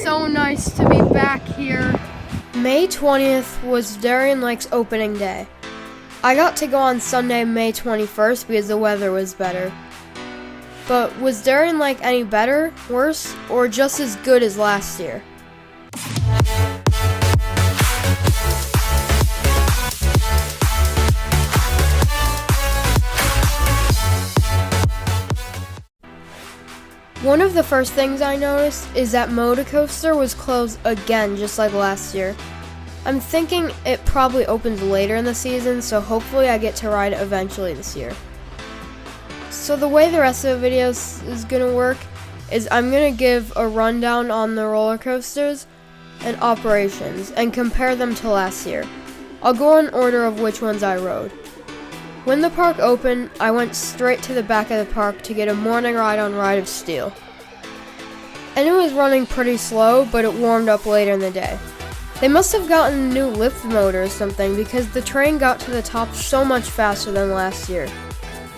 so nice to be back here. May 20th was Darien Lake's opening day. I got to go on Sunday, May 21st because the weather was better. But was Darien Lake any better, worse, or just as good as last year? One of the first things I noticed is that Motor Coaster was closed again, just like last year. I'm thinking it probably opens later in the season, so hopefully I get to ride it eventually this year. So the way the rest of the video is going to work is I'm going to give a rundown on the roller coasters and operations and compare them to last year. I'll go in order of which ones I rode. When the park opened, I went straight to the back of the park to get a morning ride on Ride of Steel. And it was running pretty slow, but it warmed up later in the day. They must have gotten a new lift motor or something because the train got to the top so much faster than last year.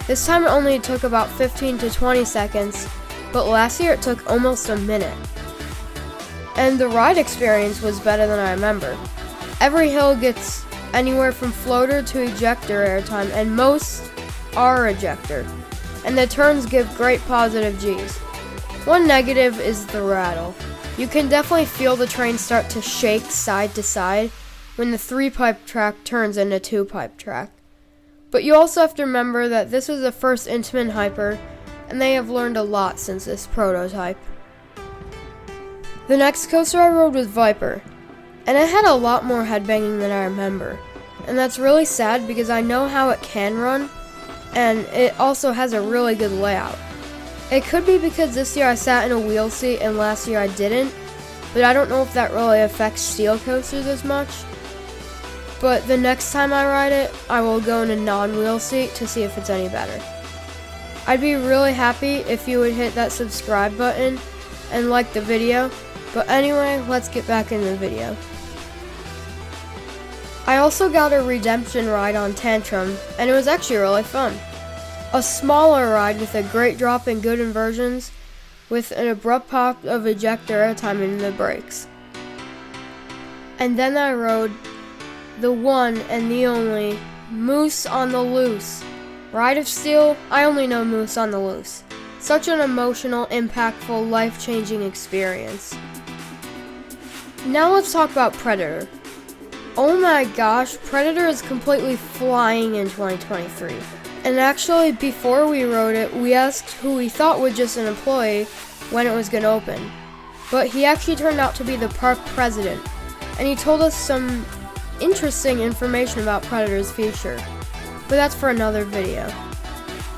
This time it only took about 15 to 20 seconds, but last year it took almost a minute. And the ride experience was better than I remember. Every hill gets anywhere from floater to ejector airtime, and most are ejector. And the turns give great positive Gs. One negative is the rattle. You can definitely feel the train start to shake side to side when the 3-pipe track turns into 2-pipe track. But you also have to remember that this was the first Intamin hyper, and they have learned a lot since this prototype. The next coaster I rode was Viper, and it had a lot more headbanging than I remember. And that's really sad because I know how it can run, and it also has a really good layout. It could be because this year I sat in a wheel seat and last year I didn't, but I don't know if that really affects steel coasters as much. But the next time I ride it, I will go in a non-wheel seat to see if it's any better. I'd be really happy if you would hit that subscribe button and like the video, but anyway, let's get back into the video. I also got a redemption ride on Tantrum, and it was actually really fun. A smaller ride with a great drop and good inversions, with an abrupt pop of ejector airtime in the brakes. And then I rode the one and the only Moose on the Loose. Ride of Steel, I only know Moose on the Loose. Such an emotional, impactful, life-changing experience. Now let's talk about Predator. Oh my gosh, Predator is completely flying in 2023. And actually, before we rode it, we asked who we thought was just an employee when it was going to open. But he actually turned out to be the park president, and he told us some interesting information about Predator's future. But that's for another video.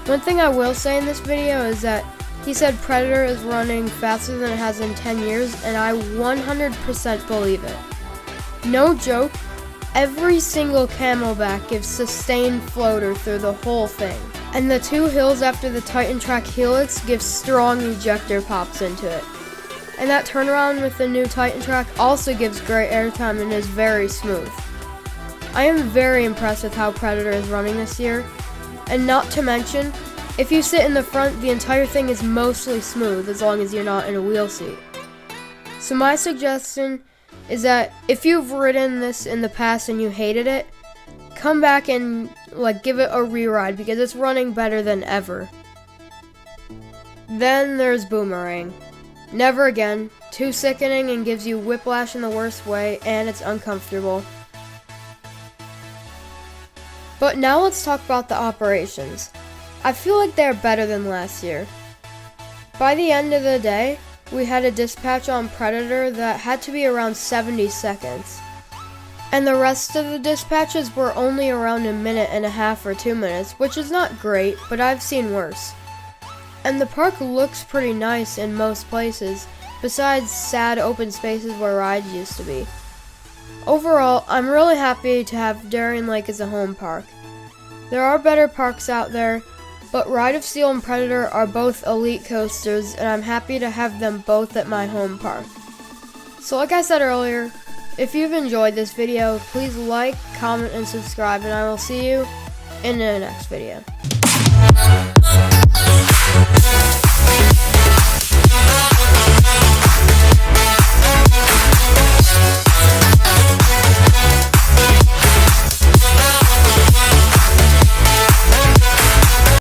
One thing I will say in this video is that he said Predator is running faster than it has in 10 years, and I 100% believe it. No joke, every single camelback gives sustained floater through the whole thing. And the 2 hills after the Titan Track Helix give strong ejector pops into it. And that turnaround with the new Titan Track also gives great airtime and is very smooth. I am very impressed with how Predator is running this year. And not to mention, if you sit in the front, the entire thing is mostly smooth as long as you're not in a wheel seat. So my suggestion is that if you've ridden this in the past and you hated it, come back and give it a re-ride because it's running better than ever. Then there's Boomerang. Never again. Too sickening and gives you whiplash in the worst way, and it's uncomfortable. But now let's talk about the operations. I feel like they're better than last year. By the end of the day, we had a dispatch on Predator that had to be around 70 seconds. And the rest of the dispatches were only around a minute and a half or 2 minutes, which is not great, but I've seen worse. And the park looks pretty nice in most places, besides sad open spaces where rides used to be. Overall, I'm really happy to have Darien Lake as a home park. There are better parks out there, but Ride of Steel and Predator are both elite coasters, and I'm happy to have them both at my home park. So like I said earlier, if you've enjoyed this video, please like, comment, and subscribe, and I will see you in the next video.